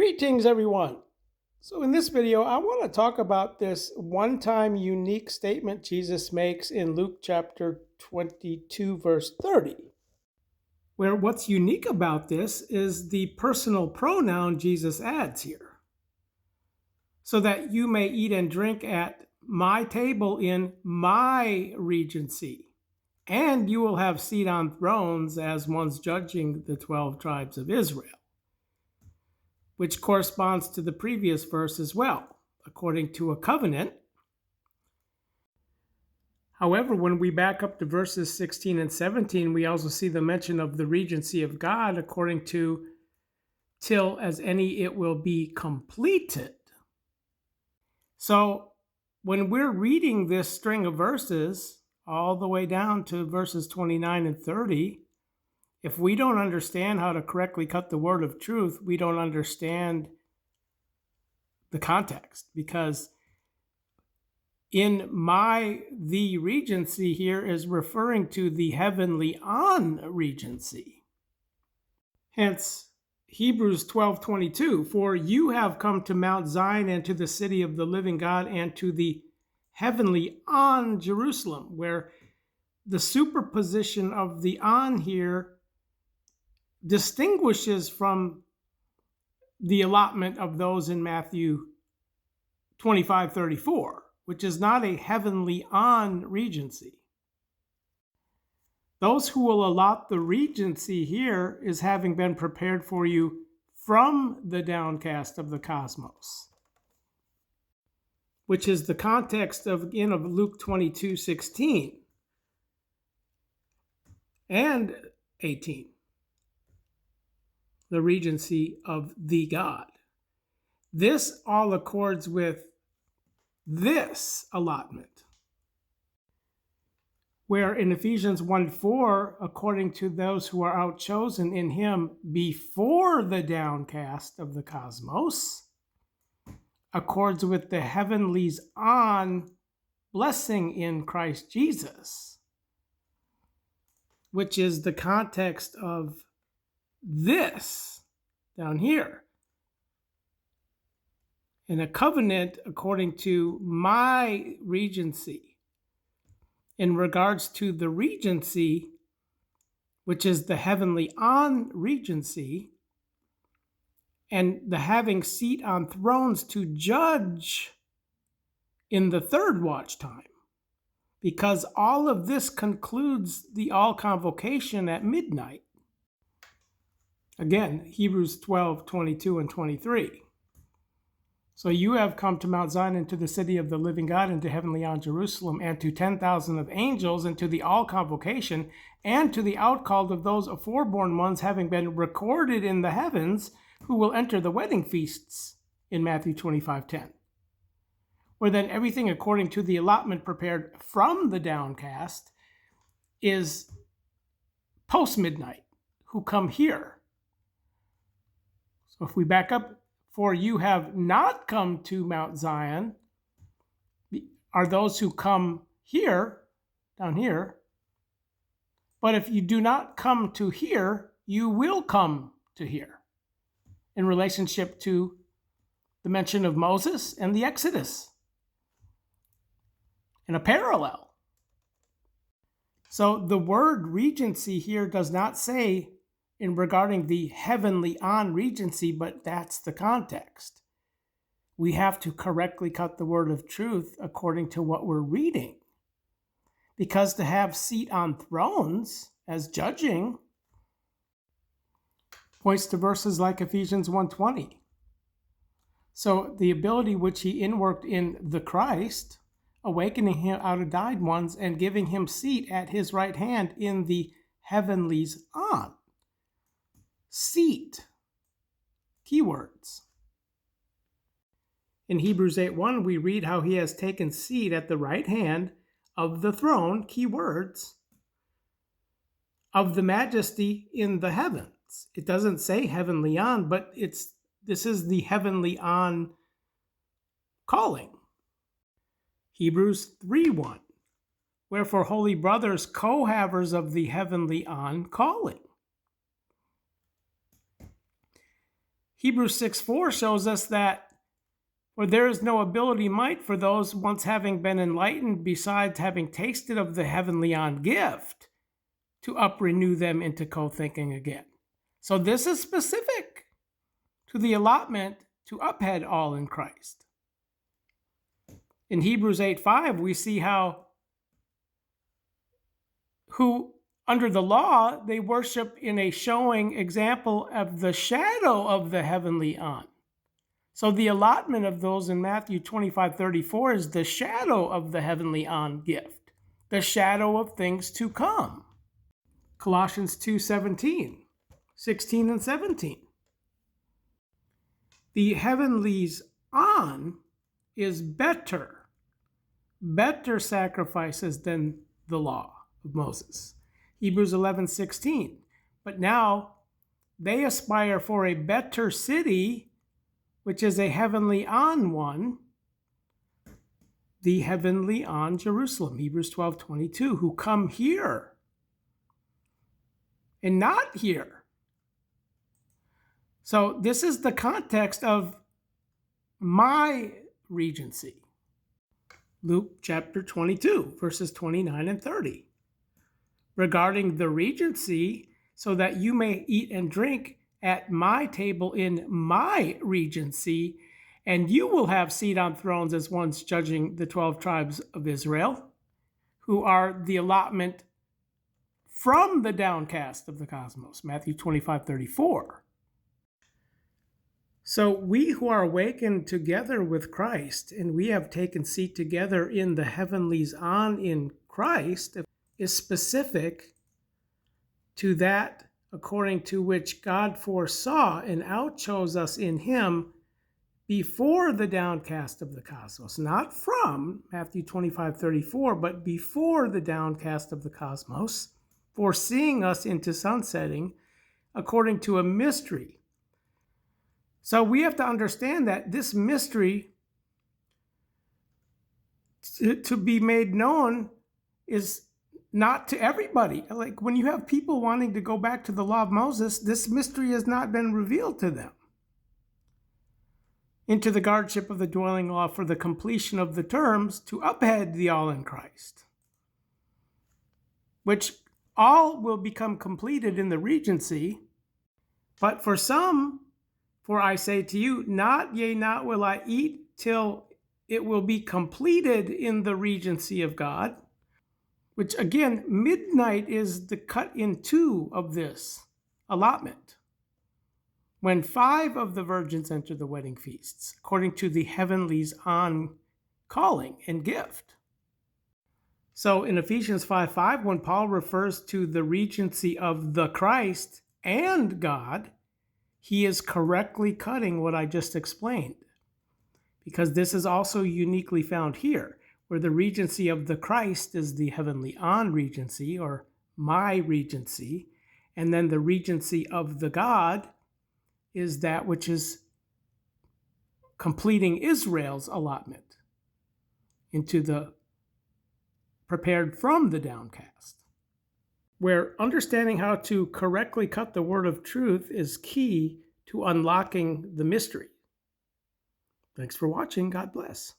Greetings, everyone. So in this video, I want to talk about this one-time unique statement Jesus makes in Luke chapter 22, verse 30, where what's unique about this is the personal pronoun Jesus adds here. So that you may eat and drink at my table in my regency, and you will have seat on thrones as ones judging the 12 tribes of Israel, which corresponds to the previous verse as well, according to a covenant. However, when we back up to verses 16 and 17, we also see the mention of the regency of God according to till as any it will be completed. So when we're reading this string of verses all the way down to verses 29 and 30, if we don't understand how to correctly cut the word of truth, we don't understand the context, because in the regency here is referring to the heavenly on regency. Hence, Hebrews 12:22, for you have come to Mount Zion and to the city of the living God and to the heavenly on Jerusalem, where the superposition of the on here distinguishes from the allotment of those in Matthew 25:34, which is not a heavenly on regency. Those who will allot the regency here is having been prepared for you from the downcast of the cosmos, which is the context of Luke 22:16 and 18, the regency of the God. This all accords with this allotment, where in Ephesians 1:4, according to those who are outchosen in him before the downcast of the cosmos, accords with the heavenlies on blessing in Christ Jesus, which is the context of this down here. In a covenant according to my regency, in regards to the regency, which is the heavenly on regency, and the having seat on thrones to judge in the third watch time, because all of this concludes the all convocation at midnight. Again, Hebrews 12:22 and 23. So you have come to Mount Zion and to the city of the living God and to heavenly on Jerusalem and to 10,000 of angels and to the all convocation and to the outcalled of those aforeborn ones having been recorded in the heavens who will enter the wedding feasts in Matthew 25:10. Where then everything according to the allotment prepared from the downcast is post-midnight who come here. So if we back up, for you have not come to Mount Zion, are those who come here, down here. But if you do not come to here, you will come to here, in relationship to the mention of Moses and the Exodus, in a parallel. So the word regency here does not say in regarding the heavenly on regency, but that's the context. We have to correctly cut the word of truth according to what we're reading. Because to have seat on thrones as judging points to verses like Ephesians 1:20. So the ability which he inworked in the Christ, awakening him out of died ones and giving him seat at his right hand in the heavenlies on. Seat. Keywords. In Hebrews 8:1, we read how he has taken seat at the right hand of the throne, keywords, of the majesty in the heavens. It doesn't say heavenly on, but this is the heavenly on calling. Hebrews 3:1, wherefore, holy brothers, co-havers of the heavenly on calling. Hebrews 6:4 shows us that for there is no ability might for those once having been enlightened, besides having tasted of the heavenly on gift, to uprenew them into co-thinking again. So this is specific to the allotment to uphead all in Christ. In Hebrews 8:5, we see how who under the law, they worship in a showing example of the shadow of the heavenly on. So the allotment of those in Matthew 25:34 is the shadow of the heavenly on gift, the shadow of things to come. Colossians 2:17, 16 and 17. The heavenlies on is better sacrifices than the law of Moses. Hebrews 11:16. But now they aspire for a better city, which is a heavenly on one, the heavenly on Jerusalem, Hebrews 12:22, who come here and not here. So this is the context of my regency. Luke chapter 22, verses 29 and 30. Regarding the regency, so that you may eat and drink at my table in my regency, and you will have seat on thrones as ones judging the 12 tribes of Israel, who are the allotment from the downcast of the cosmos, Matthew 25:34. So we who are awakened together with Christ, and we have taken seat together in the heavenlies on in Christ, is specific to that according to which God foresaw and outchose us in him before the downcast of the cosmos. Not from Matthew 25:34, but before the downcast of the cosmos, foreseeing us into sunsetting according to a mystery. So we have to understand that this mystery to be made known is not to everybody. Like when you have people wanting to go back to the law of Moses, this mystery has not been revealed to them. Into the guardship of the dwelling law for the completion of the terms to uphead the all in Christ, which all will become completed in the regency. But for some, for I say to you, not will I eat till it will be completed in the regency of God. Which again, midnight is the cut in two of this allotment. When 5 of the virgins enter the wedding feasts, according to the heavenlies on calling and gift. So in Ephesians 5:5, when Paul refers to the regency of the Christ and God, he is correctly cutting what I just explained. Because this is also uniquely found here, where the regency of the Christ is the heavenly on regency, or my regency, and then the regency of the God is that which is completing Israel's allotment into the prepared from the downcast, where understanding how to correctly cut the word of truth is key to unlocking the mystery. Thanks for watching. God bless.